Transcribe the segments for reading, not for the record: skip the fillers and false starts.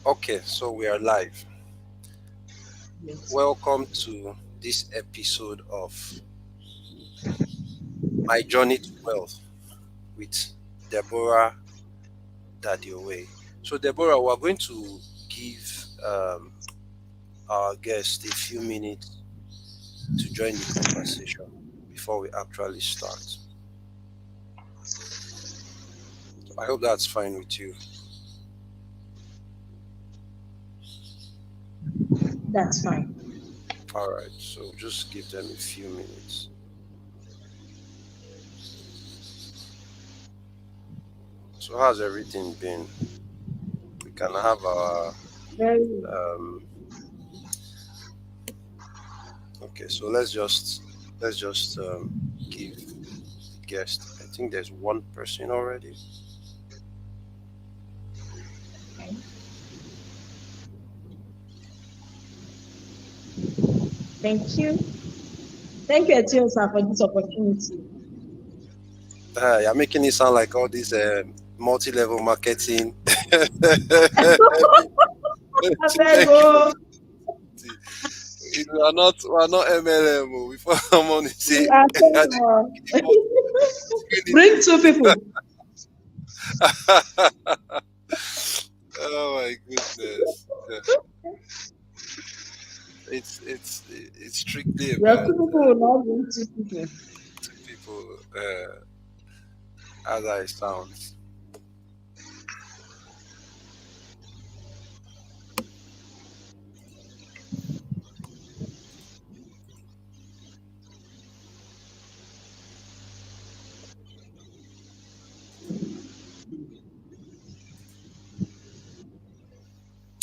Okay, so we are live. Yes. Welcome to this episode of My Journey to Wealth with Deborah Dadiowei. So, Deborah, we're going to give our guest a few minutes to join the conversation before we actually start. So I hope that's fine with you. That's fine. All right, so just give them a few minutes. So, how's everything been? We can have our Very um, okay. So let's just give guest. I think there's one person already. okay. Thank you. Thank you, Etiosa, for this opportunity. You're making it sound like all this multi-level marketing. I beg oh, We are not MLM. Before someone you say, are "I so think Bring two people. oh my goodness. It's strictly Your about two people will not bring two people. two people as I sound.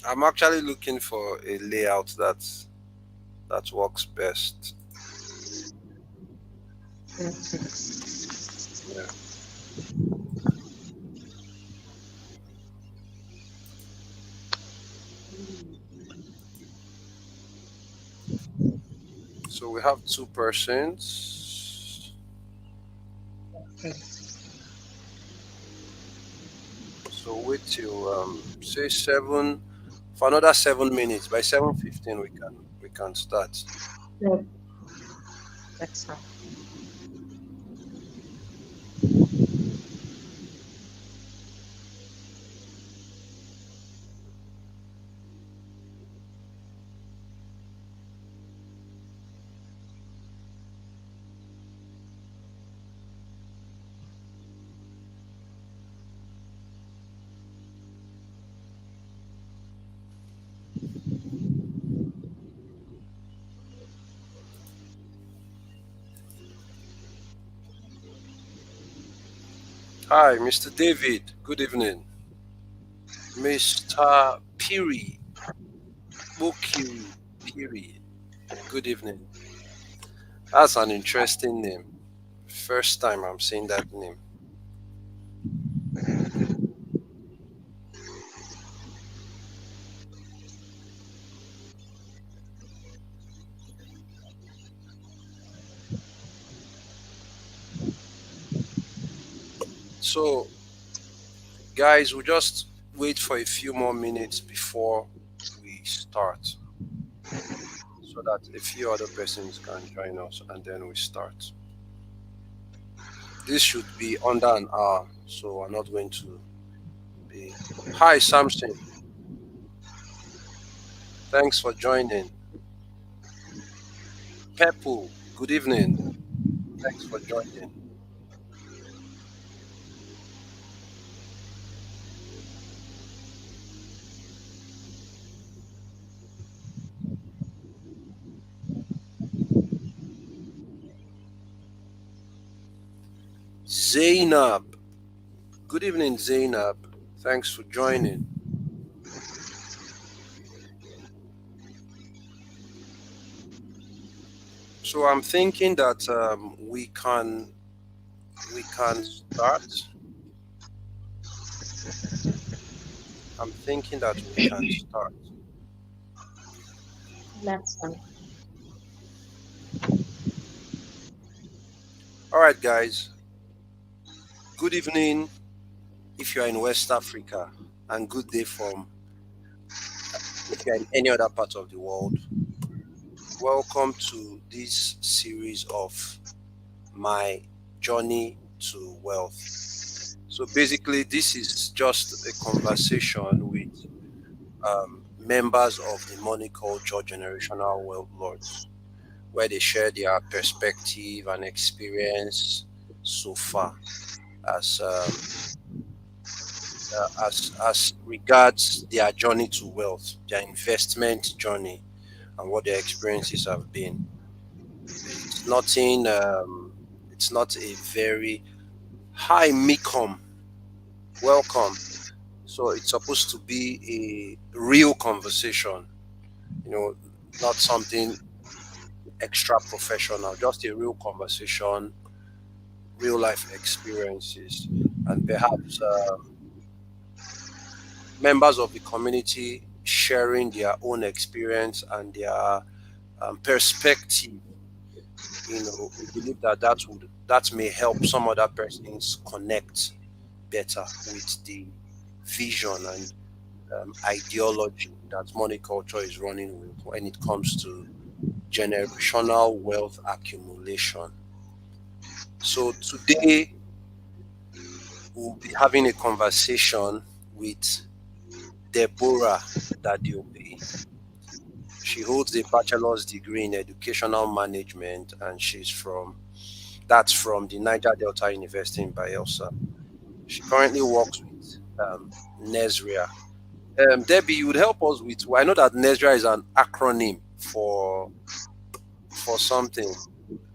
I'm actually looking for a layout that works best. Okay. Yeah. So we have two persons. Okay. So wait till say seven for another 7 minutes. By 7:15 we can start. Yeah, that's fine. Hi, Mr. David. Good evening. Mr. Piri Bokiri Piri. Good evening. That's an interesting name. First time I'm seeing that name. So guys, we'll just wait for a few more minutes before we start so that a few other persons can join us and then we start. This should be under an hour, so we're not going to be. Hi, Samson. Thanks for joining. Pepu, good evening. Thanks for joining. Zainab, good evening, Zainab. Thanks for joining. So I'm thinking that we can start. I'm thinking that we can start. That's fine. All right, guys. Good evening if you are in West Africa, and good day from if you're in any other part of the world, welcome to this series of my journey to wealth. So basically, this is just a conversation with members of the money culture generational wealth lords, where they share their perspective and experience so far as as regards their journey to wealth, their investment journey, and what their experiences have been. It's nothing. It's not a very hi Mikom. Welcome. So it's supposed to be a real conversation. You know, not something extra professional. Just a real conversation, real life experiences, and perhaps members of the community sharing their own experience and their perspective. You know, we believe that that may help some other persons connect better with the vision and ideology that money culture is running with when it comes to generational wealth accumulation. So today we'll be having a conversation with Deborah Dadiowei. She holds a bachelor's degree in educational management, and that's from the Niger Delta University in Bayelsa. She currently works with Nesria. Debbie, you would help us with. Well, I know that Nesria is an acronym for something.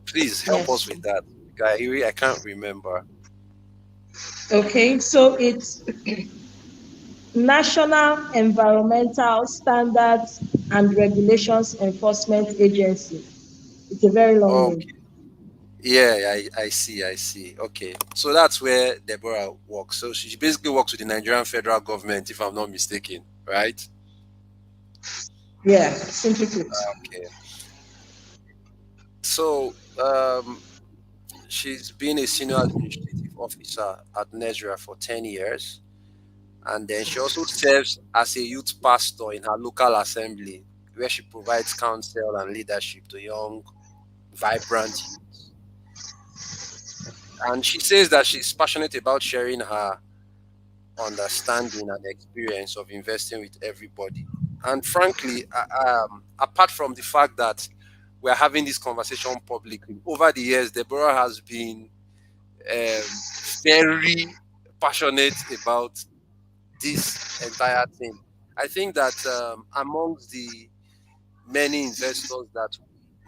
Please help us Yes. with that. I can't remember. Okay, so it's National Environmental Standards and Regulations Enforcement Agency. It's a very long name. Okay. Yeah, I see, I see. Okay. So that's where Deborah works. So she basically works with the Nigerian federal government, if I'm not mistaken, right? Yeah, simply put. Okay. So she's been a senior administrative officer at Nesria for 10 years. And then she also serves as a youth pastor in her local assembly, where she provides counsel and leadership to young, vibrant youth. And she says that she's passionate about sharing her understanding and experience of investing with everybody. And frankly, apart from the fact that we're having this conversation publicly, over the years, Deborah has been um, very passionate about this entire thing. I think that amongst the many investors that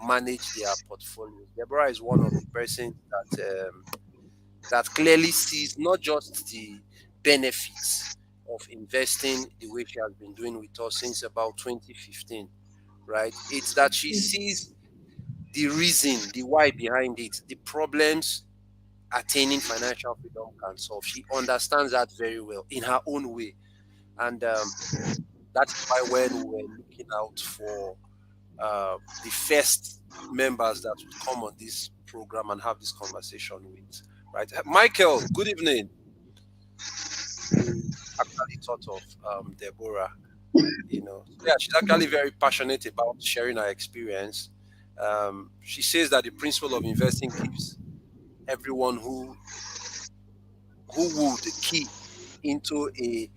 manage their portfolios, Deborah is one of the persons that clearly sees not just the benefits of investing the way she has been doing with us since about 2015, right? It's that she sees the reason, the why behind it, the problems attaining financial freedom can solve. She understands that very well in her own way. And that is why when we were looking out for the first members that would come on this program and have this conversation with, right? Michael, good evening. We actually thought of Deborah, you know. So yeah, she's actually very passionate about sharing her experience. She says that the principle of investing gives everyone who would the key into a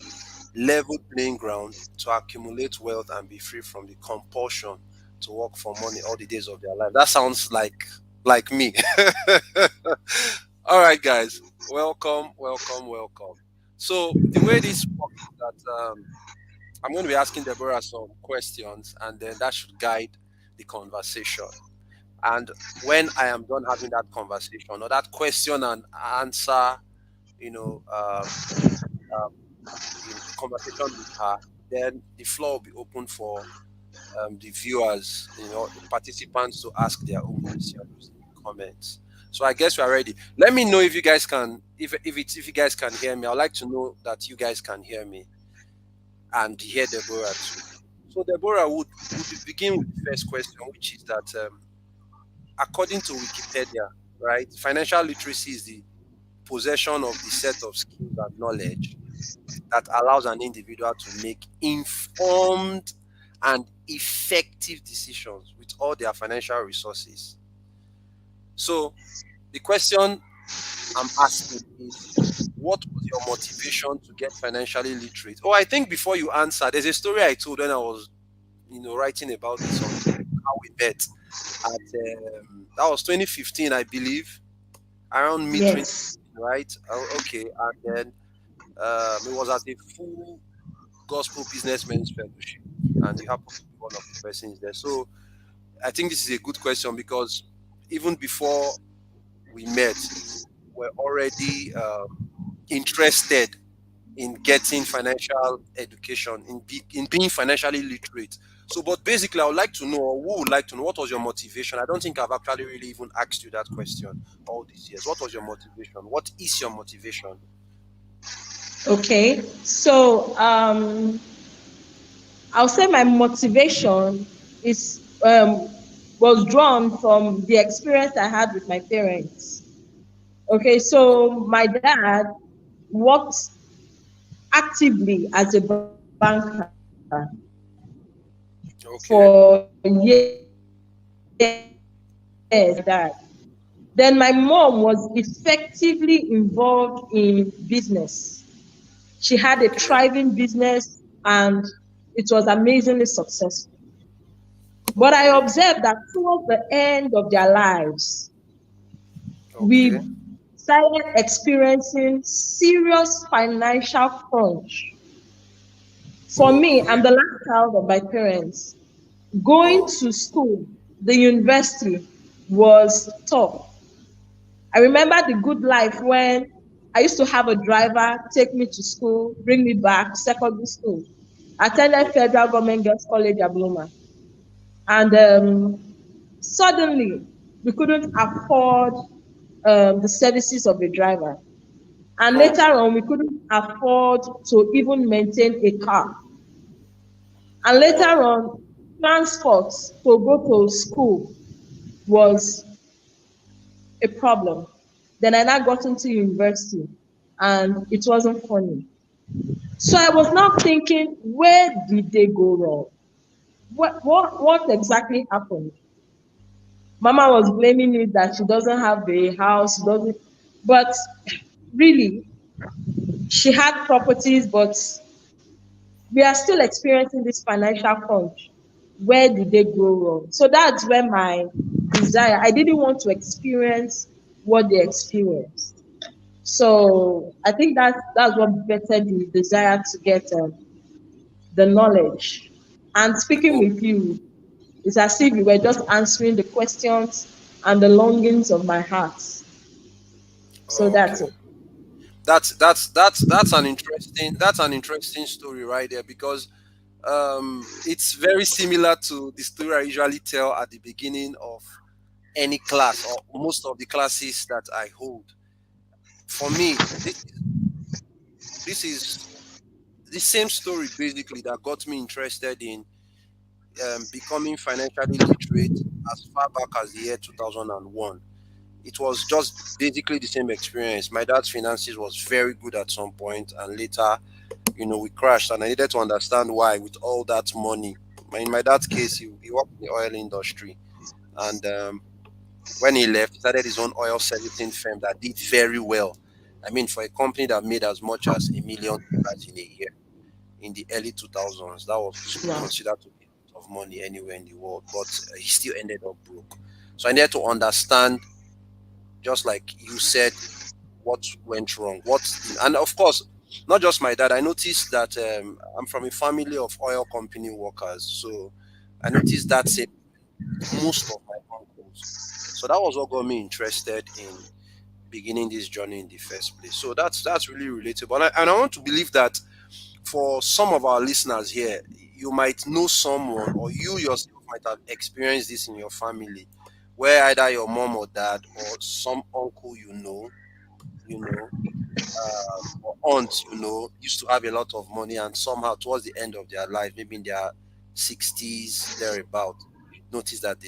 level playing ground to accumulate wealth and be free from the compulsion to work for money all the days of their life. That sounds like me. All right, guys, welcome, welcome, welcome. So the way this works is that I'm going to be asking Deborah some questions, and then that should guide the conversation. And when I am done having that conversation or that question and answer, you know, um, conversation with her, then the floor will be open for the viewers, you know, the participants to ask their own questions, comments. So I guess we are ready. Let me know if you guys can, if you guys can hear me. I'd like to know that you guys can hear me and hear Deborah too. So Deborah would begin with the first question, which is that according to Wikipedia, right, financial literacy is the possession of the set of skills and knowledge that allows an individual to make informed and effective decisions with all their financial resources. So the question I'm asking is, what was your motivation to get financially literate? Oh, I think before you answer, there's a story I told when I was, writing about this on how we met at that was 2015, I believe, around mid Yes. 2015, right? Oh, okay, and then it was at a full gospel businessmen's fellowship, and you happen to be one of the persons there. So I think this is a good question because even before we met, you were already interested in getting financial education, in being financially literate. So, but basically, I would like to know, or who would like to know, what was your motivation? I don't think I've actually really even asked you that question all these years. What was your motivation? What is your motivation? Okay. So I'll say my motivation is was drawn from the experience I had with my parents. Okay, so my dad worked actively as a banker Okay. for years before my dad. Then my mom was effectively involved in business. She had a Okay. thriving business and it was amazingly successful. But I Okay. observed that towards the end of their lives, Okay. we started experiencing serious financial crunch. For me, Okay. I'm the last child of my parents. Going to school, the university was tough. I remember the good life when I used to have a driver take me to school, bring me back, secondary school. I attended Federal Government Girls College, Abloma. And suddenly, we couldn't afford the services of a driver. And Hmm. later on, we couldn't afford to even maintain a car. And Hmm. later on, transport to go to school was a problem. Then I now got into university and it wasn't funny. So I was now thinking, where did they go wrong? What exactly happened? Mama was blaming me that she doesn't have a house, she doesn't, but really, she had properties, but we are still experiencing this financial crunch. Where did they go wrong? So that's where my desire, I didn't want to experience what they experienced. So I think that's what bettered the desire to get the knowledge. And speaking Oh, with you, it's as if you were just answering the questions and the longings of my heart. So that's okay. it. That's an interesting story right there because it's very similar to the story I usually tell at the beginning of any class or most of the classes that I hold. For me, this is the same story basically that got me interested in becoming financially literate as far back as the year 2001. It was just basically the same experience. My dad's finances was very good at some point, and later, we crashed, and I needed to understand why with all that money. In my dad's case, he worked in the oil industry, and when he left, he started his own oil servicing firm that did very well. I mean, for a company that made as much as $1 million in a year in the early 2000s, that was Wow. considered to be a lot of money anywhere in the world, but he still ended up broke. So I needed to understand, just like you said, what went wrong. And of course, not just my dad. I noticed that I'm from a family of oil company workers, so I noticed that same with most of my uncles. So that was what got me interested in beginning this journey in the first place. So that's really relatable, and I want to believe that for some of our listeners here, you might know someone, or you yourself might have experienced this in your family, where either your mom or dad or some uncle you know, or aunts, used to have a lot of money, and somehow towards the end of their life, maybe in their 60s, thereabout, you notice that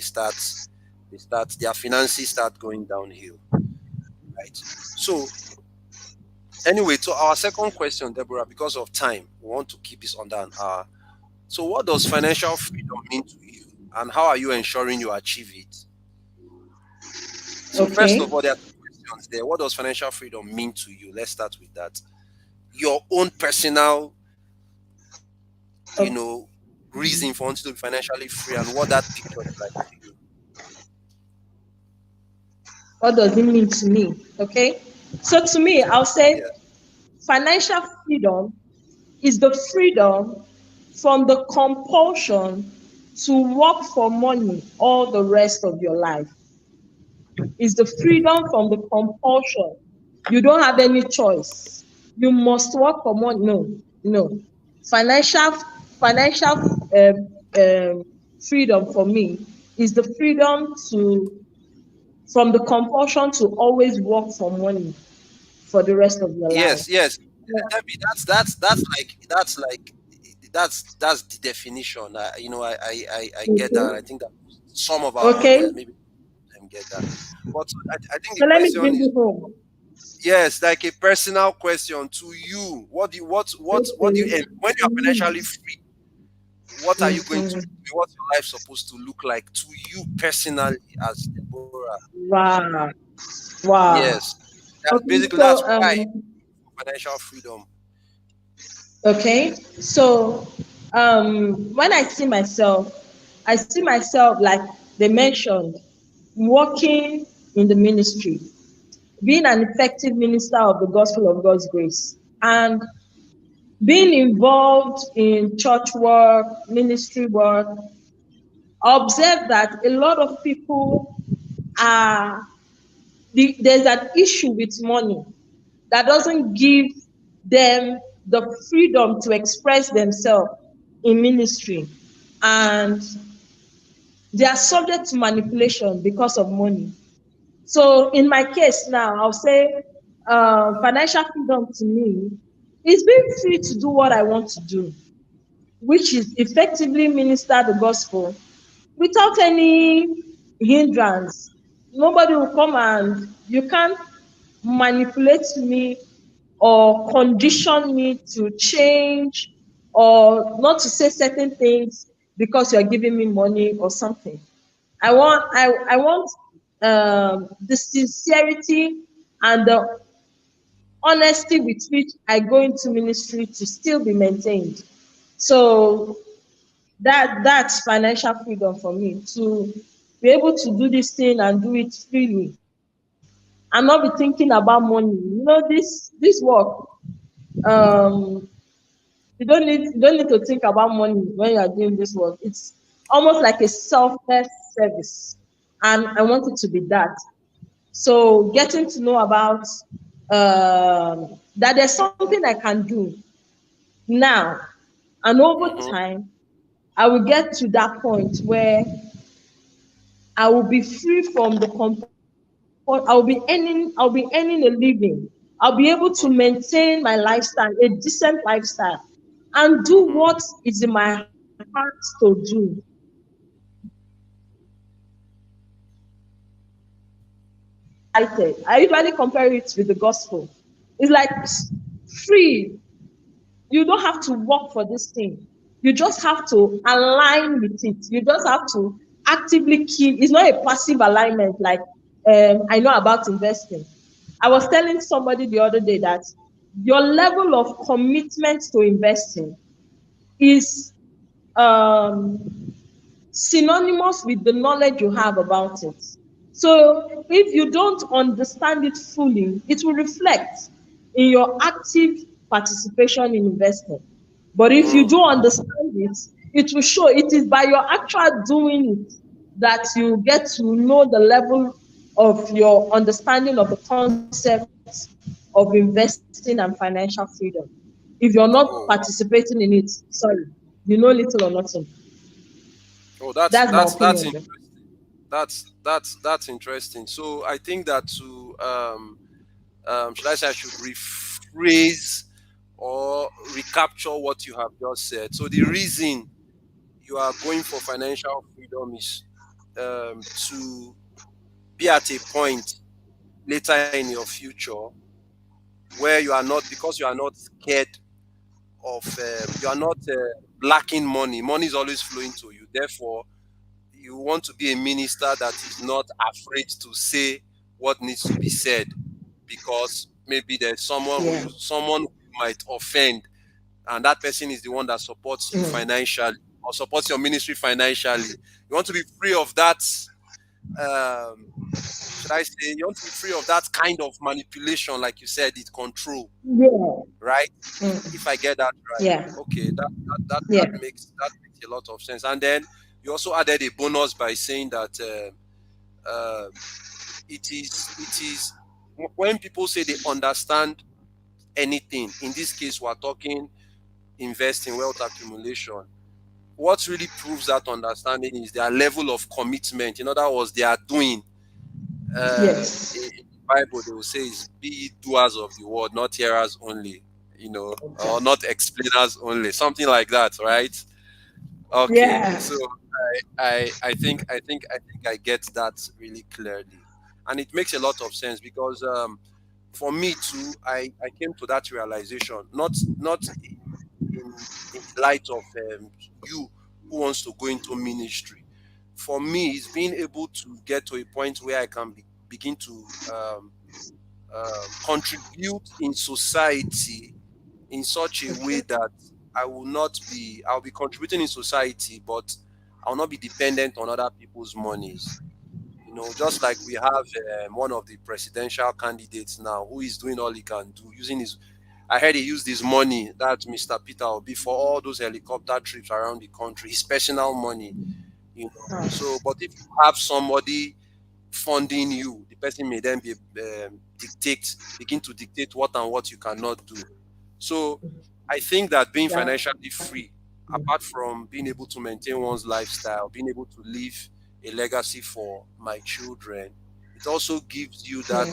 their finances start going downhill, right? So, anyway, to our second question, Deborah, because of time, we want to keep this under an hour. So, what does financial freedom mean to you, and how are you ensuring you achieve it? So, first of Okay. all, there are two questions there. What does financial freedom mean to you? Let's start with that. Your own personal, Okay. reason for wanting to be financially free, and what that picture is like to you. What does it mean to me? Okay. So to me, I'll Yes, say yes, financial freedom is the freedom from the compulsion to work for money all the rest of your life. Is the freedom from the compulsion. You don't have any choice. You must work for money. No, no. Financial financial freedom for me is the freedom to from the compulsion to always work for money for the rest of your life. yes, yes. Debbie, that's the definition. I get that. I Okay. think that some of our Okay. audience maybe them get that. But I think the So let me question bring is, you home. yes, like a personal question to you. What do you Okay. when you are financially free? What are you going to Mhm. do? What's your life supposed to look like to you personally as Deborah? Wow. Wow. Yes, Okay. that's So why financial freedom. okay. So when I see myself like they mentioned, working in the ministry, being an effective minister of the gospel of God's grace, and being involved in church work, ministry work. Observe that a lot of people are there's an issue with money that doesn't give them the freedom to express themselves in ministry, and they are subject to manipulation because of money. So in my case now, I'll say financial freedom to me is being free to do what I want to do, which is effectively minister the gospel without any hindrance. Nobody will come and you can't manipulate me or condition me to change or not to say certain things because you're giving me money or something. I want the sincerity and the honesty with which I go into ministry to still be maintained. So that's financial freedom for me to be able to do this thing and do it freely and not be thinking about money. This work, um you don't need to think about money when you are doing this work. It's almost like a selfless service, and I want it to be that. So getting to know about that there's something I can do now, and over Hmm. time I will get to that point where I will be free from the I'll be earning a living. I'll be able to maintain my lifestyle, a decent lifestyle, and do Hmm. what is in my heart to do. Excited. I usually compare it with the gospel. It's like free. You don't have to work for this thing. You just have to align with it. You just have to actively key. It's not a passive alignment like I know about investing. I was telling somebody the other day that your level of commitment to investing is um, synonymous with the knowledge you have about it. So if you don't understand it fully, it will reflect in your active participation in investing. But if you do understand it, it will show. It is by your actual doing it that you get to know the level of your understanding of the concept of investing and financial freedom. If you're not Oh, wow. participating in it, sorry, you know little or nothing. Oh, That's my that's opinion. Though. interesting. That's interesting. So I think that to should I say I should rephrase or recapture what you have just said. So the reason you are going for financial freedom is to be at a point later in your future where you are not, because you are not scared you are not lacking money. Money is always flowing to you. Therefore, you want to be a minister that is not afraid to say what needs to be said, because maybe there's Yeah. someone who you might offend, and that person is the one that supports you Mm. financially or supports your ministry financially. You want to be free of that. Um, should I say you want to be free of that kind of manipulation, like you said, it control, Yeah. right? If Mm. I get that right, Yeah. okay, Yeah. that makes a lot of sense. And then you also added a bonus by saying that it is when people say they understand anything. In this case, we're talking investing, wealth accumulation. What really proves that understanding is their level of commitment. In other words, they are doing. In Yes. the Bible, they will say, "Is be ye doers of the word, not hearers only." Or Exactly. not explainers only, something like that, right? Okay, Yeah. so I think I get that really clearly, and it makes a lot of sense because for me too, I came to that realization, not in the light of you who wants to go into ministry. For me, it's being able to get to a point where I can begin to contribute in society in such a way that I'll be contributing in society, but I'll not be dependent on other people's monies. Just like we have one of the presidential candidates now who is doing all he can do using his. I heard he used his money, that Mr. Peter Obi, for all those helicopter trips around the country, his personal money. So, but if you have somebody funding you, the person may then be begin to dictate what and what you cannot do. So I think that being Exactly. financially free, apart from being able to maintain one's lifestyle, being able to leave a legacy for my children, it also gives you Yeah.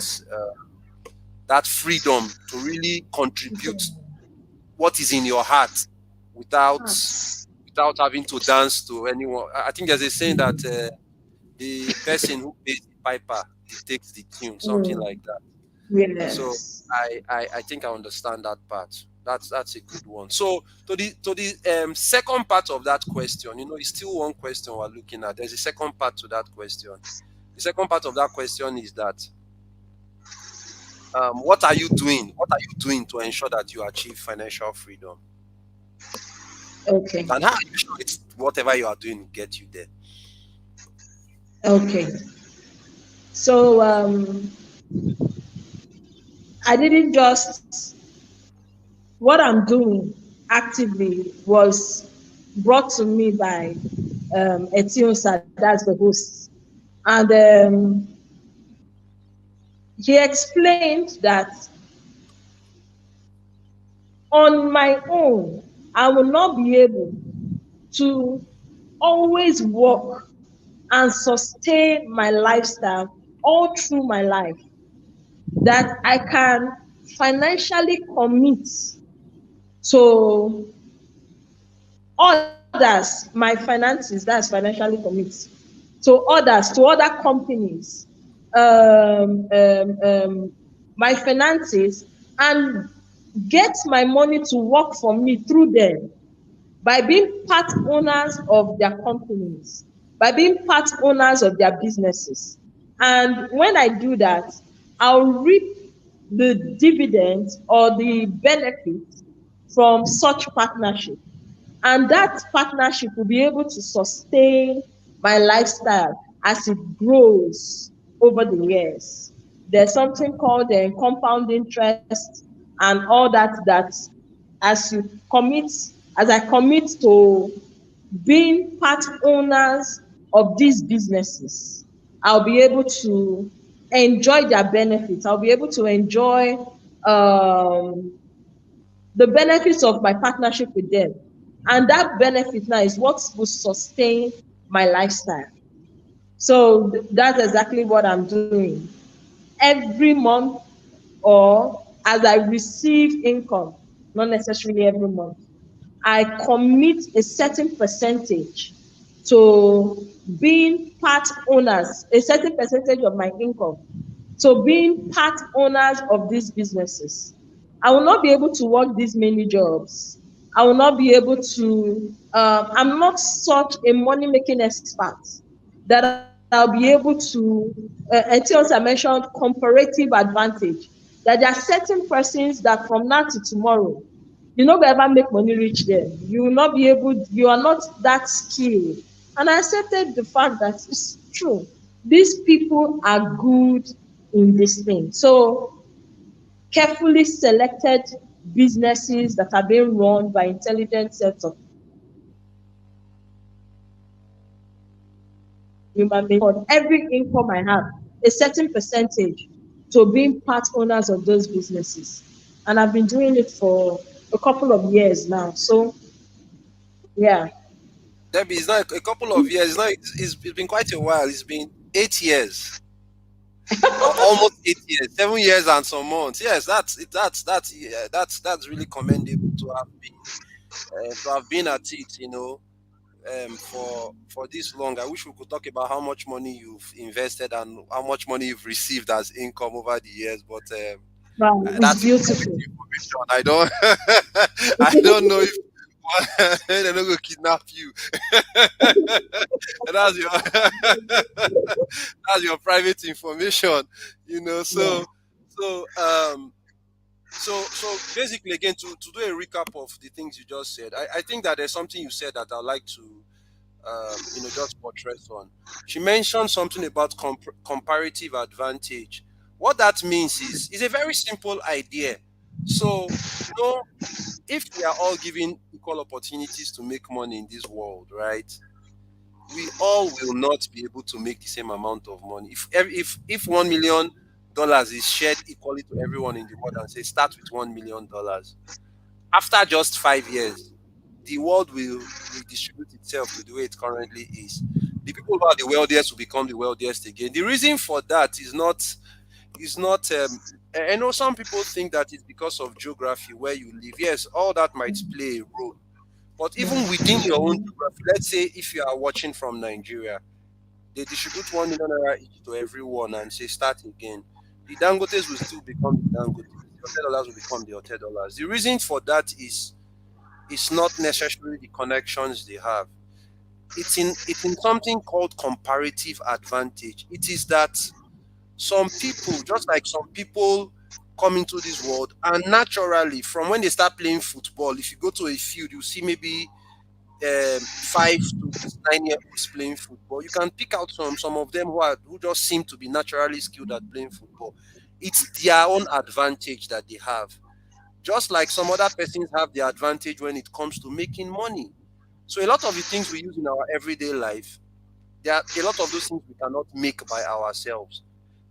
that freedom to really contribute what is in your heart without Hearts. having to dance to anyone. I think there's a saying that the person who pays the piper dictates the tune, something Mm. like that. So Yes. I think I understand that part. That's a good one. So to the second part of that question, it's still one question we're looking at. There's a second part to that question. The second part of that question is that what are you doing? What are you doing to ensure that you achieve financial freedom? Okay. And how are you sure it's whatever you are doing will get you there? Okay. So I didn't just what I'm doing actively was brought to me by Etionsa, that's the host. And he explained that on my own, I will not be able to always work and sustain my lifestyle all through my life. That I can financially commit to others, my finances, that's financially commit to others, to other companies, my finances, and get my money to work for me through them by being part owners of their companies, by being part owners of their businesses. And when I do that, I'll reap the dividends or the benefits from such partnership. And that partnership will be able to sustain my lifestyle as it grows over the years. There's something called compound interest and all that as you commit, as I commit to being part owners of these businesses, I'll be able to enjoy their benefits. I'll be able to enjoy the benefits of my partnership with them. And that benefit now is what will sustain my lifestyle. So that's exactly what I'm doing. Every month or as I receive income, not necessarily every month, I commit a certain percentage to being part owners, a certain percentage of my income, to being part owners of these businesses. I will not be able to work these many jobs I will not be able to, I'm not such a money making expert that I'll be able to, until I mentioned comparative advantage, that there are certain persons that from now to tomorrow, you no go ever make money reach them. You will not be able, you are not that skilled. And I accepted the fact that it's true. These people are good in this thing. So carefully selected businesses that are being run by intelligent sets of human beings on every income I have, a certain percentage to being part owners of those businesses. And I've been doing it for a couple of years now. So, yeah. Debbie, it's not a couple of years. It's been quite a while. It's been 8 years, or almost 8 years, 7 years and some months. Yes, that's yeah, that's really commendable to have been at it. For this long. I wish we could talk about how much money you've invested and how much money you've received as income over the years, but Wow, it's that's private beautiful. information. I don't I don't know if they're not gonna kidnap you. That's your that's your private information, you know. Yeah. So so basically, again, to do a recap of the things you just said, I think that there's something you said that I'd like to just buttress on. She mentioned something about comparative advantage. What that means is a very simple idea. So, if we are all given equal opportunities to make money in this world, right? We all will not be able to make the same amount of money. If $1 million is shared equally to everyone in the world, and say start with $1 million, after just 5 years, the world will redistribute itself to the way it currently is. The people who are the wealthiest will become the wealthiest again. The reason for that is not. I know some people think that it's because of geography where you live. Yes, all that might play a role. But even within your own geography, let's say if you are watching from Nigeria, they distribute 1 million naira each to everyone and say start again. The Dangotes will still become the Dangotes. The hotel dollars will become the hotel dollars. The reason for that is it's not necessarily the connections they have. It's in something called comparative advantage. It is that some people, just like some people come into this world and naturally from when they start playing football, if you go to a field, you see maybe 5 to 9 year olds playing football. You can pick out some of them who just seem to be naturally skilled at playing football. It's their own advantage that they have. Just like some other persons have the advantage when it comes to making money. So a lot of the things we use in our everyday life, there are a lot of those things we cannot make by ourselves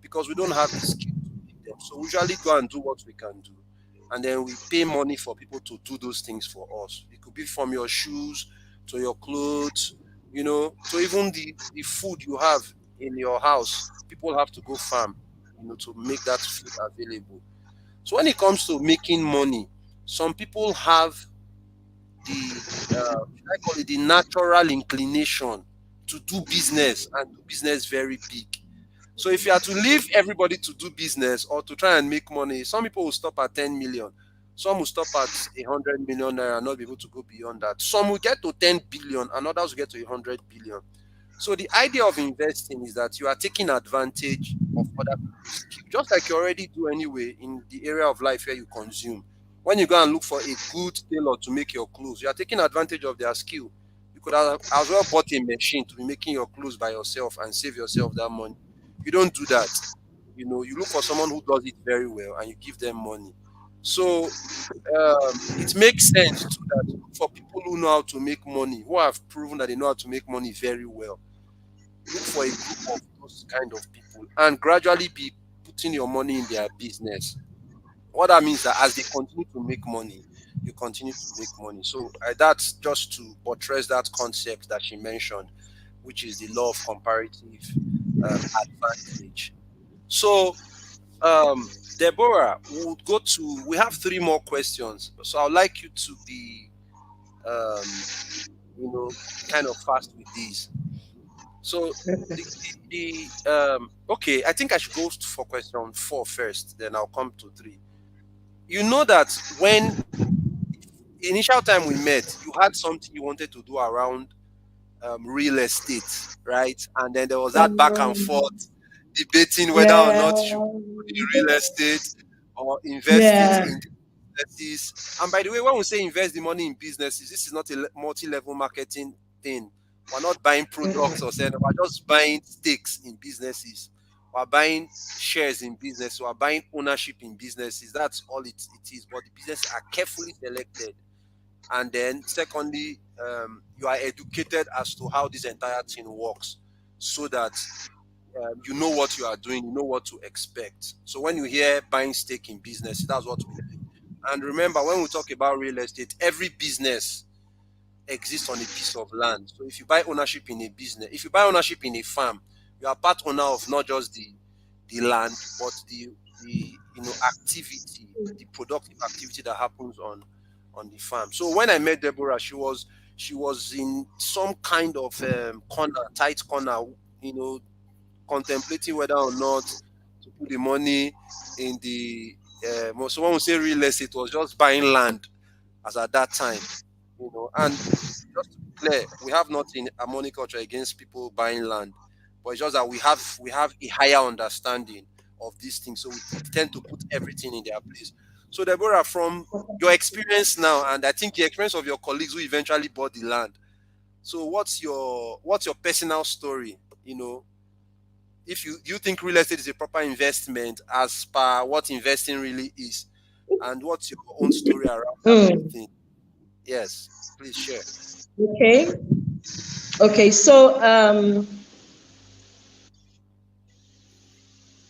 because we don't have the skill to make them. So we usually go and do what we can do. And then we pay money for people to do those things for us. It could be from your shoes to your clothes, to even the food you have in your house. People have to go farm, to make that food available. So when it comes to making money, some people have should I call it the natural inclination to do business and do business very big. So if you are to leave everybody to do business or to try and make money, some people will stop at 10 million. Some will stop at 100 million naira and not be able to go beyond that. Some will get to 10 billion and others will get to 100 billion. So the idea of investing is that you are taking advantage of other people's skill, just like you already do anyway in the area of life where you consume. When you go and look for a good tailor to make your clothes, you are taking advantage of their skill. You could have as well bought a machine to be making your clothes by yourself and save yourself that money. You don't do that. You look for someone who does it very well and you give them money. So it makes sense too that you look for people who know how to make money, who have proven that they know how to make money very well. Look for a group of those kind of people and gradually be putting your money in their business. What that means that as they continue to make money, you continue to make money. So that's just to buttress that concept that she mentioned, which is the law of comparative advantage. So, Deborah, we have three more questions. So I'd like you to be, um, kind of fast with these. So okay, I think I should go for question 4 first, then I'll come to 3. You know that when initial time we met, you had something you wanted to do around real estate, right? And then there was that back and forth debating whether or Yeah. not you do the real estate or invest it Yeah. in businesses. And by the way, when we say invest the money in businesses, this is not a multi-level marketing thing. We're not buying products or selling. We're just buying stakes in businesses. We're buying shares in business. We're buying ownership in businesses. That's all it is. But the businesses are carefully selected. And then secondly, you are educated as to how this entire thing works, so that you know what you are doing, you know what to expect. So when you hear buying stake in business, that's what we mean. And remember, when we talk about real estate, every business exists on a piece of land. So if you buy ownership in a business, if you buy ownership in a farm, you are part owner of not just the land, but the activity, the productive activity that happens on the farm. So when I met Deborah, she was in some kind of corner, tight corner, you know, contemplating whether or not to put the money in the. So when we say real estate, it was just buying land as at that time, And just to be clear, we have nothing harmonic culture against people buying land, but it's just that we have a higher understanding of these things, so we tend to put everything in their place. So Deborah, from your experience now, and I think the experience of your colleagues who eventually bought the land. So what's your personal story? If you think real estate is a proper investment as per what investing really is, and what's your own story around that whole Mm. thing? Yes, please share. Okay. Okay. So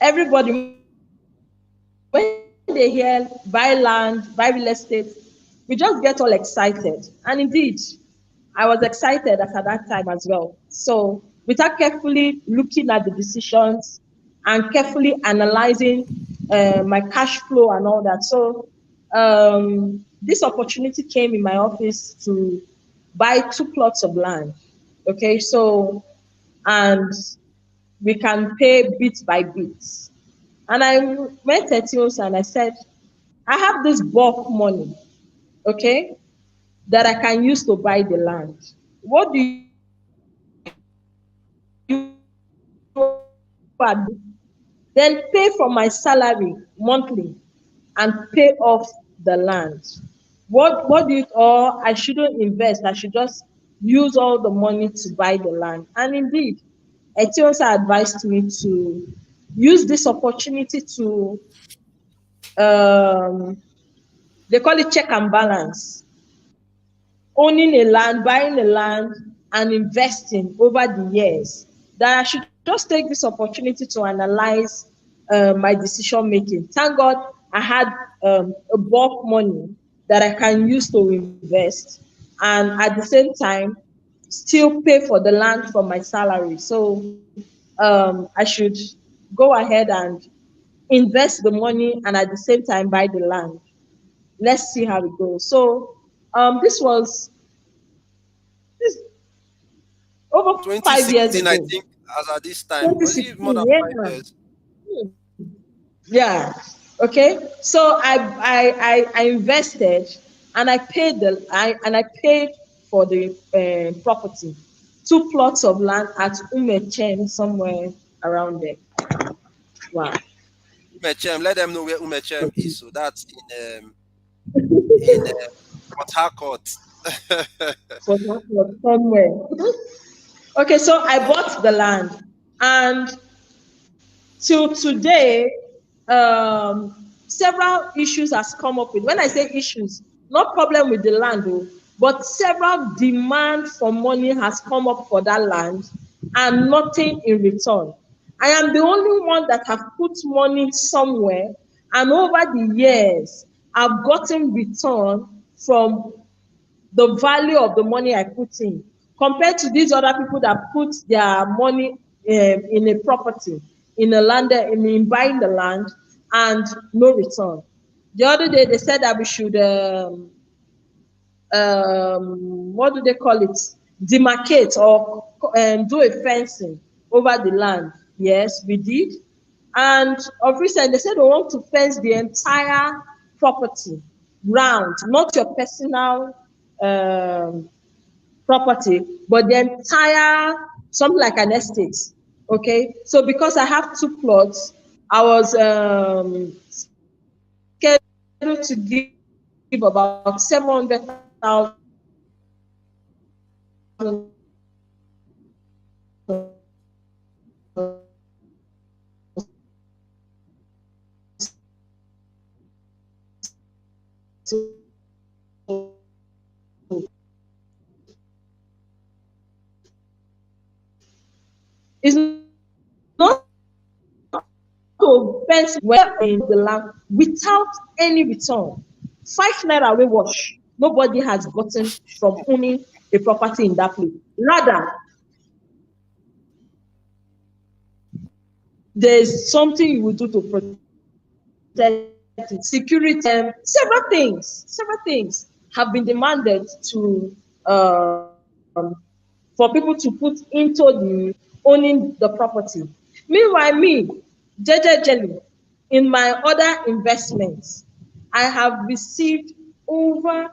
everybody, when they hear buy land, buy real estate, we just get all excited. And indeed, I was excited as at that time as well. So without carefully looking at the decisions and carefully analyzing my cash flow and all that. So this opportunity came in my office to buy 2 plots of land. Okay, so and we can pay bit by bit. And I went to Etios and I said, I have this bulk money, okay, that I can use to buy the land. What do you advise me to then pay for my salary monthly and pay off the land? What do you, or I shouldn't invest, I should just use all the money to buy the land. And indeed, Etiosa advised me to use this opportunity to um, they call it check and balance, owning a land, buying a land, and investing over the years. That I should just take this opportunity to analyze my decision making. Thank God I had a bulk money that I can use to invest, and at the same time, still pay for the land from my salary. So I should go ahead and invest the money and at the same time buy the land. Let's see how it goes. So this was this over 5 years 2016, I ago. think, as at this time, was it more than 2016, 5 years? yeah. Okay. So I invested and I paid for the property. 2 plots of land at Umechen, somewhere around there. Wow. Umechem, let them know where Umechem is. So that's in Port Harcourt. For that was somewhere. Okay, so I bought the land, and till today, several issues has come up with. When I say issues, not problem with the land, though, but several demand for money has come up for that land, and nothing in return. I am the only one that have put money somewhere, and over the years, I've gotten return from the value of the money I put in, compared to these other people that put their money in a property, in a land, in buying the land, and no return. The other day they said that we should what do they call it? Demarcate or do a fencing over the land. Yes, we did. And of recent, they said they want to fence the entire property. round, not your personal um, property, but the entire, something like an estate. Okay, so because I have two plots, I was scheduled to give about 700,000 it's not to fence where in the land without any return. 5 naira wey wash, nobody has gotten from owning a property in that place. Rather, there's something you will do to protect it. Security, several things have been demanded to for people to put into the owning the property. Meanwhile, me, jejely, in my other investments, I have received over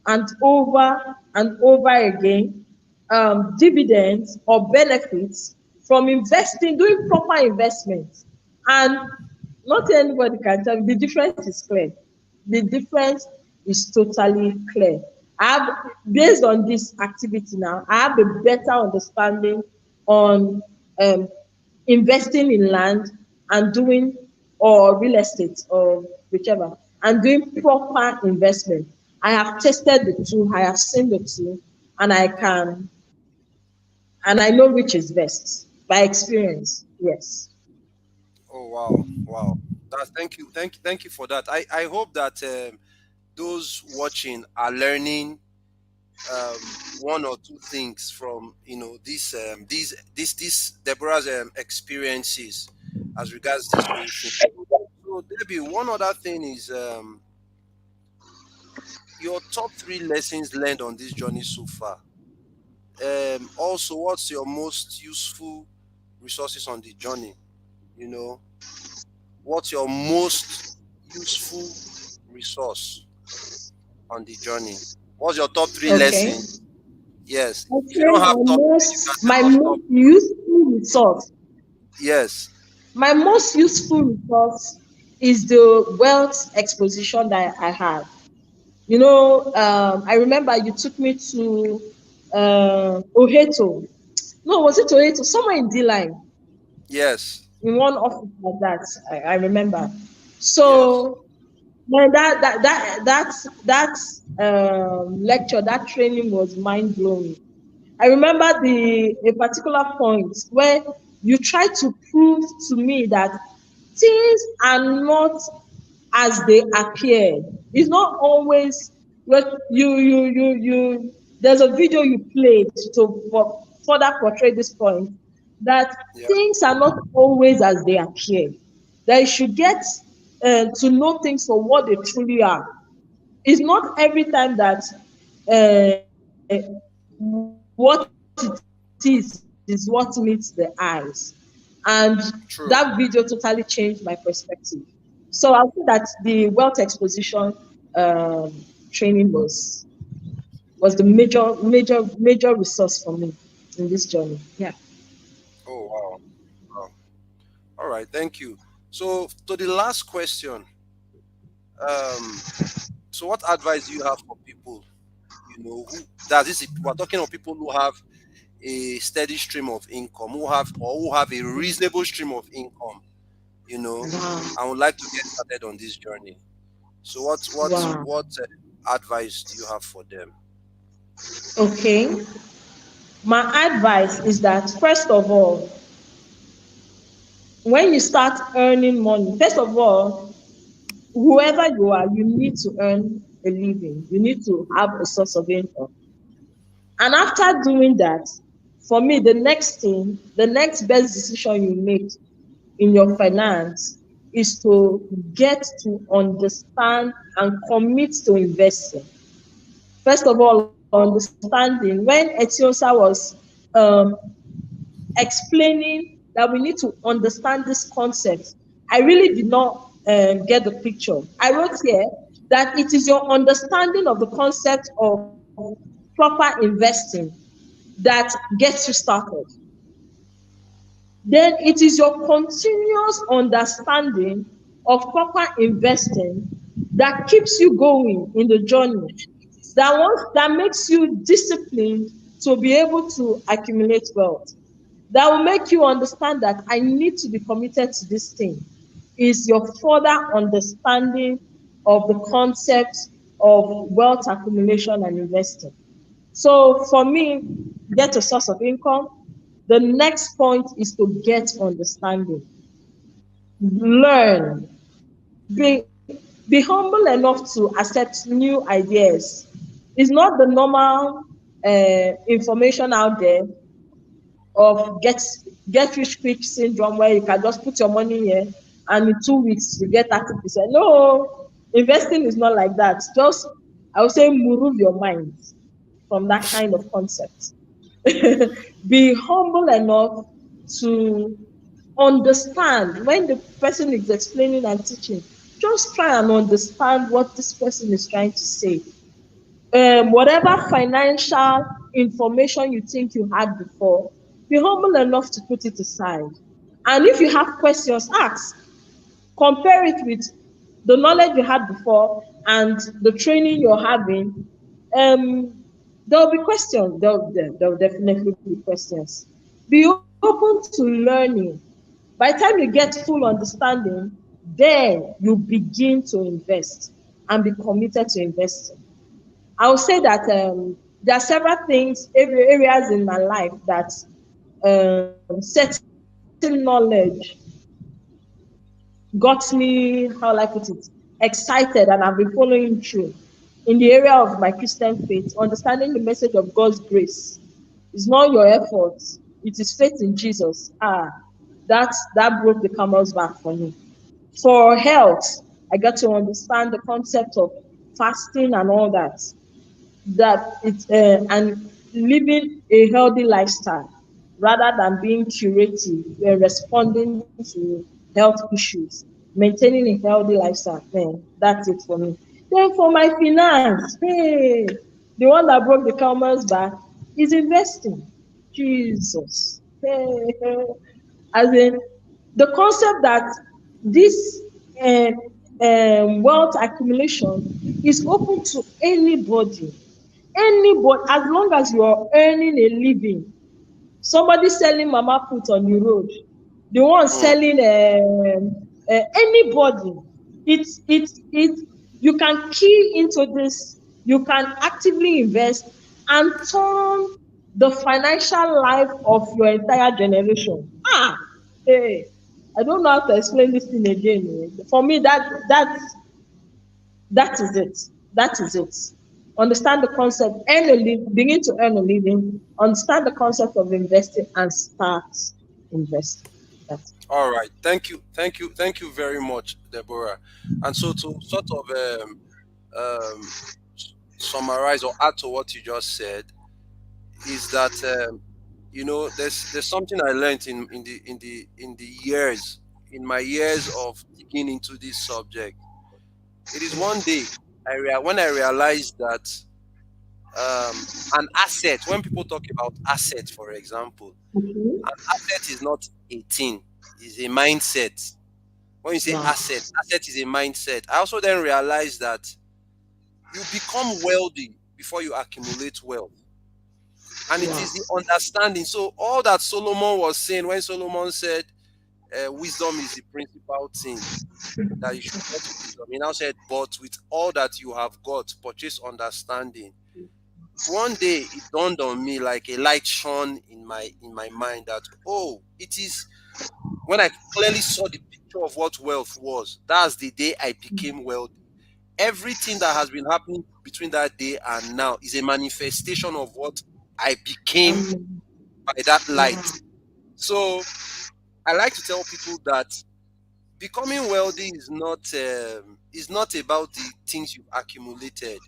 and over and over again dividends or benefits from investing, doing proper investments. And not anybody can tell me the difference is clear. The difference is totally clear. I have, based on this activity now, I have a better understanding on um, investing in land and doing, or real estate or whichever, and doing proper investment. I have tested the two, I have seen the two, and I can, and I know which is best by experience. Yes. Oh wow, wow. Thank you for that. I hope that those watching are learning one or two things from these Deborah's experiences as regards this whole thing. So Debbie, one other thing is your top three lessons learned on this journey so far. Also, what's your most useful resources on the journey? You know, what's your most useful resource on the journey? What's your top three Okay. lessons? Yes. I If you say don't have top three, you can my tell us top. most useful resource, Yes. my most useful resource is the wealth exposition that I had. You know, I remember you took me to Oheto. No, was it Oheto? Somewhere in D-Line, Yes. in one office like that. I remember. Yes. So man, that lecture, that training was mind blowing. I remember the a particular point where you try to prove to me that things are not as they appear. It's not always what you. There's a video you played to further portray this point that Yeah. things are not always as they appear. That you should get to know things for what they truly are. It's not every time that what it is what meets the eyes. And True. that video totally changed my perspective. So I think that the wealth exposition training was the major resource for me in this journey. Yeah. Oh wow. Wow. All right. Thank you. So to the last question, um, so what advice do you have for people? You know, who does this? We're talking of people who have a steady stream of income, who have a reasonable stream of income. You know, Wow. and would like to get started on this journey. So Wow. what advice do you have for them? Okay. My advice is that first of all, when you start earning money, first of all, whoever you are, you need to earn a living. You need to have a source of income. And after doing that, for me, the next best decision you make in your finance is to get to understand and commit to investing. First of all, understanding. When Etiosa was um, explaining that we need to understand this concept, I really did not get the picture. I wrote here that it is your understanding of the concept of proper investing that gets you started. Then it is your continuous understanding of proper investing that keeps you going in the journey, that makes you disciplined to be able to accumulate wealth, that will make you understand that I need to be committed to this thing, is your further understanding of the concept of wealth accumulation and investing. So for me, get a source of income. The next point is to get understanding. Learn. Be humble enough to accept new ideas. It's not the normal information out there of get rich quick syndrome where you can just put your money here and in 2 weeks you get 30%. No, investing is not like that. Just, I would say, move your mind from that kind of concept. Be humble enough to understand when the person is explaining and teaching. Just try and understand what this person is trying to say. Whatever financial information you think you had before, be humble enough to put it aside. And if you have questions, ask. Compare it with the knowledge you had before and the training you're having. There'll be questions. There'll definitely be questions. Be open to learning. By the time you get full understanding, then you begin to invest and be committed to investing. I would say that there are several things, areas in my life that certain knowledge got me, how will I put it, excited, and I've been following through. In the area of my Christian faith, understanding the message of God's grace is not your efforts, it is faith in Jesus. That broke the camel's back for me. For health, I got to understand the concept of fasting and all that. That it's and living a healthy lifestyle rather than being curative, responding to health issues, maintaining a healthy lifestyle. Man, that's it for me. Then for my finance, hey, the one that broke the camel's back is investing. Jesus, hey, as in the concept that this uh, wealth accumulation is open to anybody, as long as you are earning a living. Somebody selling mama put on the road, the one mm, selling anybody. It you can key into this, you can actively invest and turn the financial life of your entire generation. Hey, I don't know how to explain this thing again. For me, that is it. That is it. Understand the concept, begin to earn a living, understand the concept of investing, and start investing. That's it. all right. Thank you very much, Deborah. And so to sort of um, summarize or add to what you just said is that there's something I learned in the years in my years of digging into this subject. It is one day when I realized that an asset, when people talk about asset, for example, Okay. an asset is not a thing, is a mindset. When you say Yeah. asset is a mindset. I also then realized that you become wealthy before you accumulate wealth. And it Yeah. is the understanding. So all that Solomon was saying when Solomon said wisdom is the principal thing, that you should get wisdom. He now said, but with all that you have got, purchase understanding. One day it dawned on me like a light shone in my mind that, oh, it is when I clearly saw the picture of what wealth was. That's the day I became wealthy. Everything that has been happening between that day and now is a manifestation of what I became by that light. Yeah. So I like to tell people that becoming wealthy is not about the things you've accumulated.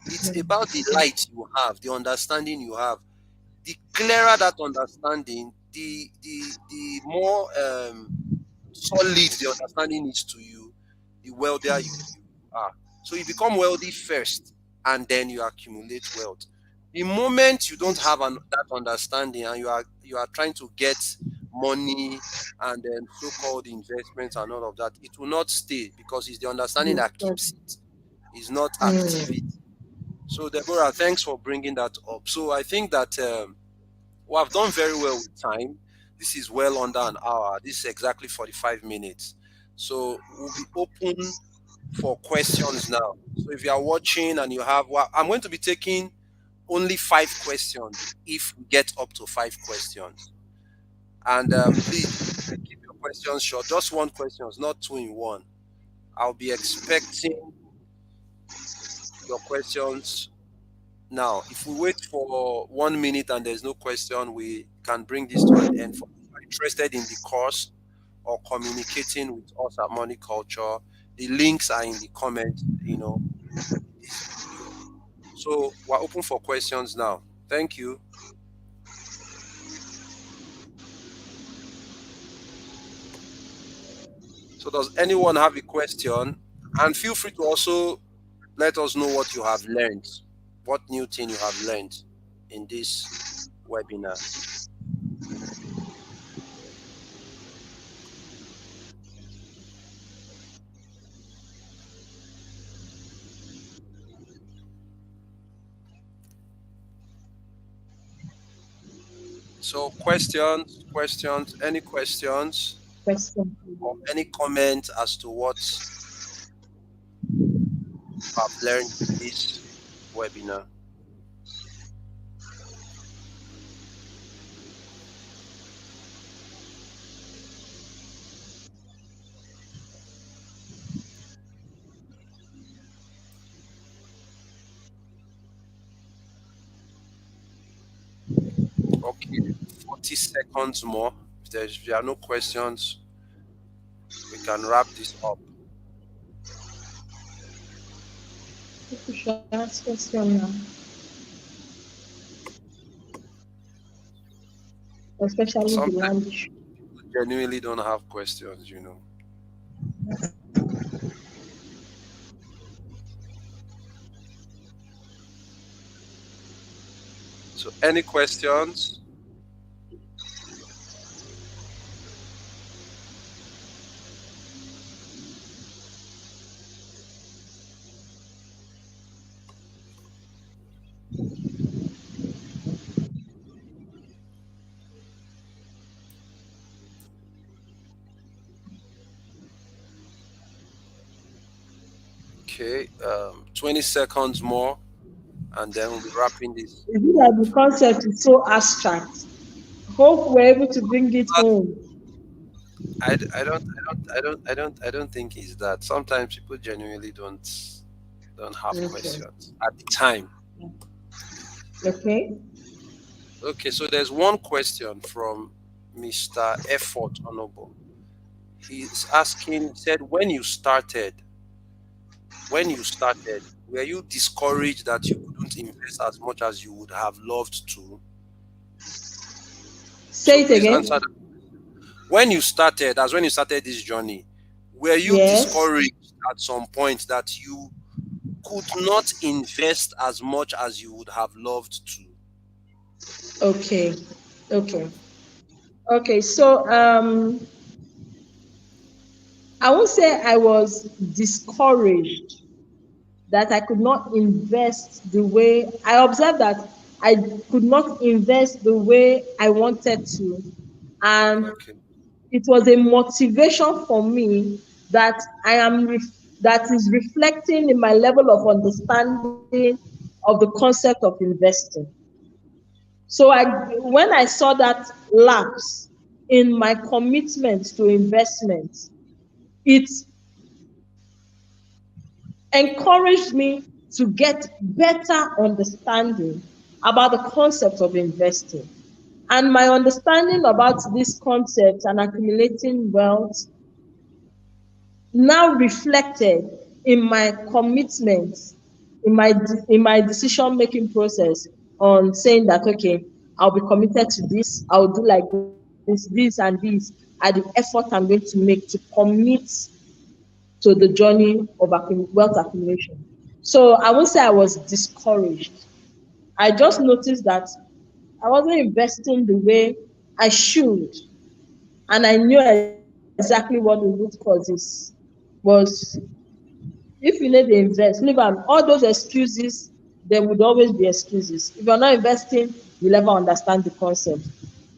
It's about the light you have, the understanding you have. The clearer that understanding, the more solid the understanding is to you, the wealthier you are. So you become wealthy first, and then you accumulate wealth. The moment you don't have that understanding, and you are trying to get money and then so-called investments and all of that, it will not stay, because it's the understanding Yes. that keeps it. It's not activity. Mm. So Deborah, thanks for bringing that up. So I think that we have done very well with time. This is well under an hour. This is exactly 45 minutes. So we'll be open for questions now. So if you are watching and you have, well, I'm going to be taking only 5 questions if we get up to 5 questions. And please keep your questions short. Just one question, not two in one. I'll be expecting your questions now. If we wait for 1 minute and there's no question, we can bring this to an end. For those who are interested in the course or communicating with us at Money Culture, the links are in the comment, this video. So we're open for questions now. Thank you. So does anyone have a question? And feel free to also let us know what you have learned, what new thing you have learned in this webinar. So any questions Question. or any comment as to what you have learned in this webinar? Okay, 40 seconds more. If there are no questions, we can wrap this up. We should ask question now, especially the Sometimes land issue. people genuinely don't have questions. So any questions? Okay, 20 seconds more, and then we'll be wrapping this. Is it that the concept is so abstract? Hope we're able to bring it home. I don't think it's that. Sometimes people genuinely don't have Okay. questions at the time. Okay. Okay, so there's one question from Mr. Effort Honorable. He's asking, he said, when you started, were you discouraged that you couldn't invest as much as you would have loved to? So Say it please again. answer that. When you started this journey, were you Yes. discouraged at some point that you could not invest as much as you would have loved to? Okay. Okay. Okay. So I won't say I was discouraged that I could not invest the way I observed that I could not invest the way I wanted to. And Okay. it was a motivation for me that that is reflecting in my level of understanding of the concept of investing. So when I saw that lapse in my commitment to investment, it encouraged me to get better understanding about the concept of investing. And my understanding about this concept and accumulating wealth now reflected in my commitments, in my decision making process on saying that okay, I'll be committed to this, I'll do like this and this are the effort I'm going to make to commit to the journey of wealth accumulation. So I won't say I was discouraged. I just noticed that I wasn't investing the way I should, and I knew exactly what the root causes was. If you need to invest, leave am. All those excuses, there would always be excuses. If you're not investing, you'll never understand the concept.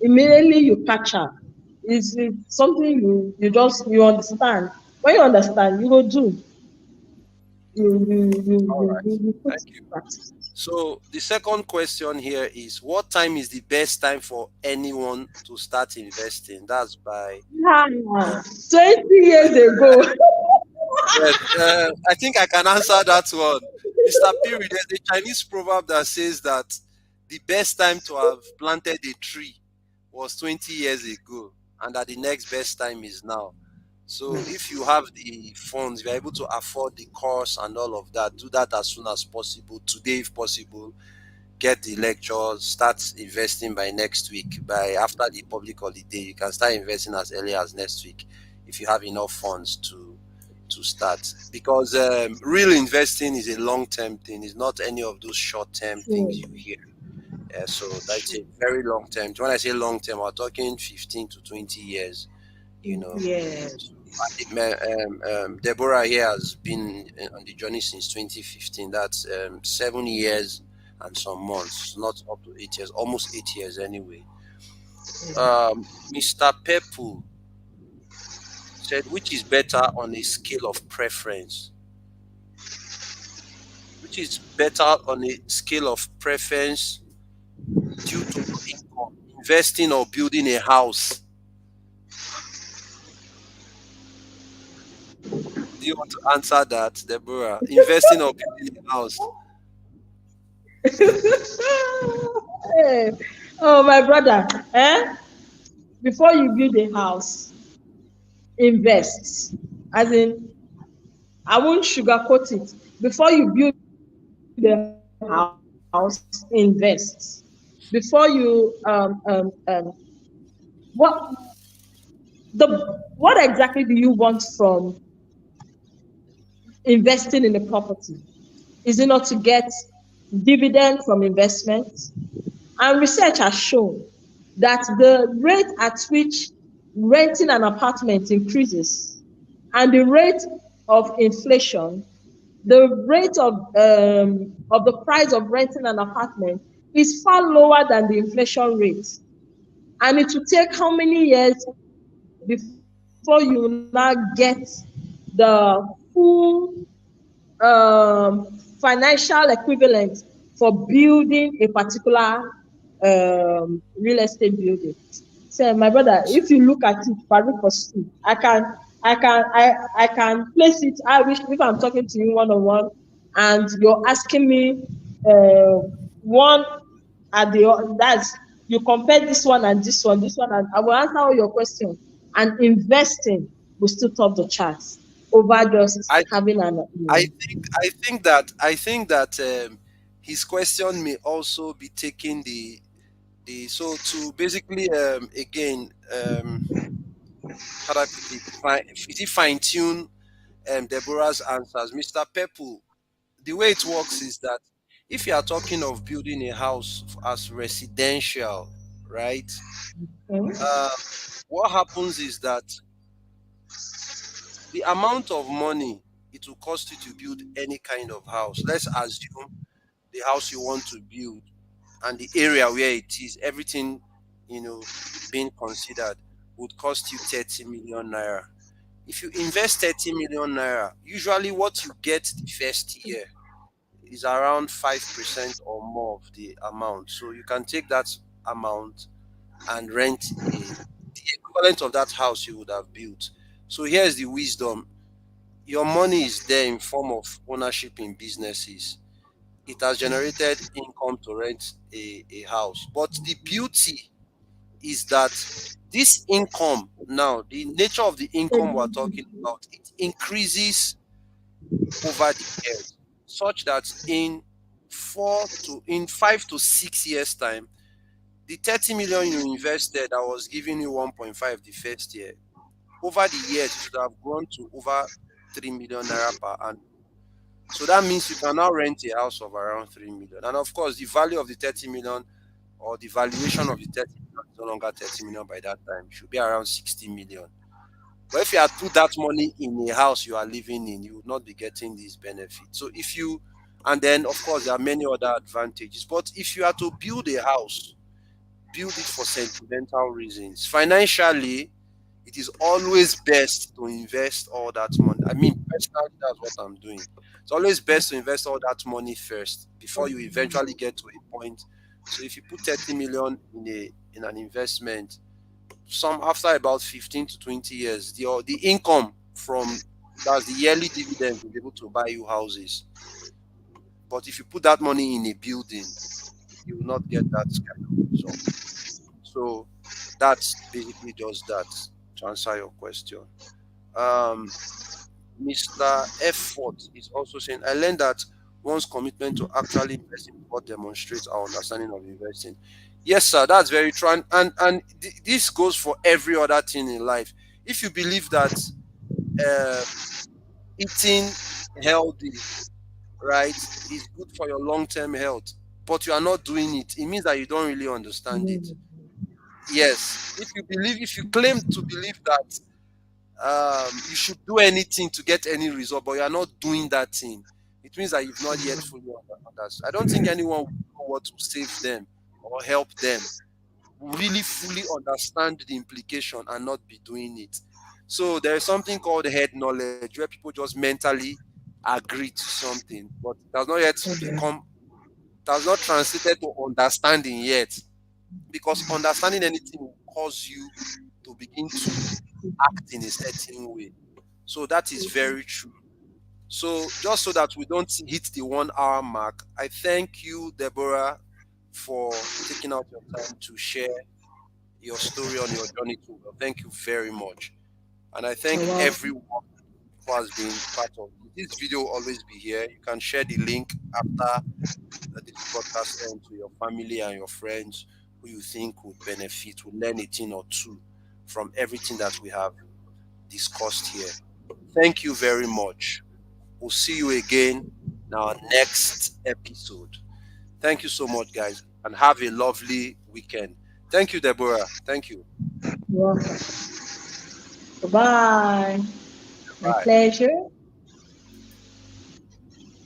Immediately you catch am. It's something you understand. When you understand, you go do. All right. You put it Thank you. in practice. So the second question here is, what time is the best time for anyone to start investing? That's by Ah, uh, 20 years ago. yes. I think I can answer that one. Mr. Piri, there's a Chinese proverb that says that the best time to have planted a tree was 20 years ago, and that the next best time is now. So if you have the funds, if you're able to afford the course and all of that, do that as soon as possible. Today, if possible, get the lectures, start investing by next week. By after the public holiday, you can start investing as early as next week if you have enough funds to start. Because real investing is a long term thing. It's not any of those short term True, things you hear. So that's a very long term. When I say long term, we're talking 15 to 20 years. You know, yeah. Deborah here has been on the journey since 2015. That's 7 years and some months, not up to 8 years, almost 8 years anyway. Mr. Pepu said, which is better on a scale of preference? Which is better on a scale of preference due to your income, investing or building a house? Do you want to answer that, Deborah? Investing or building a house? Hey, oh, my brother, before you build a house, invest. As in, I won't sugarcoat it. Before you build a house, invest. Before you what what exactly do you want from investing in a property? Is it not to get dividend from investment? And research has shown that the rate at which renting an apartment increases and the rate of inflation, the rate of the price of renting an apartment is far lower than the inflation rate. And it will take how many years before you now get the full financial equivalent for building a particular real estate building. So my brother, if you look at it for school, I can place it. I wish if I'm talking to you one on one, and you're asking me one at the that's you compare this one, and I will answer all your questions. And investing will still top the charts over just I having an I think that his question may also be taking the so to basically again how do I put it, fine tune Deborah's answers. Mr. Pepu, the way it works is that if you are talking of building a house as residential, right? Uh, what happens is that the amount of money it will cost you to build any kind of house. Let's assume the house you want to build and the area where it is, everything, you know, being considered, would cost you 30 million naira. If you invest 30 million naira, usually what you get the first year is around 5% or more of the amount. So you can take that amount and rent the equivalent of that house you would have built. So here's the wisdom. Your money is there in form of ownership in businesses. It has generated income to rent a house. But the beauty is that this income now, the nature of the income we're talking about, it increases over the years, such that in 5 to 6 years time, the 30 million you invested that was giving you 1.5 the first year, over the years it should have grown to over 3 million naira per annum. So that means you can now rent a house of around 3 million. And of course, the value of the 30 million, or the valuation of the 30 million, is no longer 30 million by that time. It should be around 60 million. But if you had put that money in a house you are living in, you would not be getting these benefits. So if you, and then of course there are many other advantages. But if you are to build a house, build it for sentimental reasons. Financially, it is always best to invest all that money. I mean, personally, that's what I'm doing. It's always best to invest all that money first before you eventually get to a point. So if you put 30 million in an investment, some after about 15 to 20 years, the income from, that's the yearly dividend, will be able to buy you houses. But if you put that money in a building, you will not get that kind of result. So that's basically just that, to answer your question. Um, Mr. Effort is also saying, I learned that one's commitment to actually investing is what demonstrates our understanding of investing. Yes, sir, that's very true. And this goes for every other thing in life. If you believe that uh, eating healthy, right, is good for your long term health, but you are not doing it, it means that you don't really understand it. Yes. If you claim to believe that you should do anything to get any result, but you are not doing that thing, it means that you've not yet fully understood. I don't think anyone will know what to save them or help them really fully understand the implication and not be doing it. So there is something called head knowledge, where people just mentally agree to something, but it has not yet become, it has not translated to understanding yet. Because understanding anything will cause you to begin to act in a certain way. So that is very true. So just so that we don't hit the 1 hour mark, I thank you, Deborah, for taking out your time to share your story on your journey to wealth. Thank you very much. And I You're thank welcome. everyone who has been part of this. This video will always be here. You can share the link after this broadcast end to your family and your friends who you think would benefit, would learn a thing or two from everything that we have discussed here. Thank you very much. We'll see you again in our next episode. Thank you so much, guys, and have a lovely weekend. Thank you, Deborah. Thank you. You're welcome. Bye. My Bye. pleasure.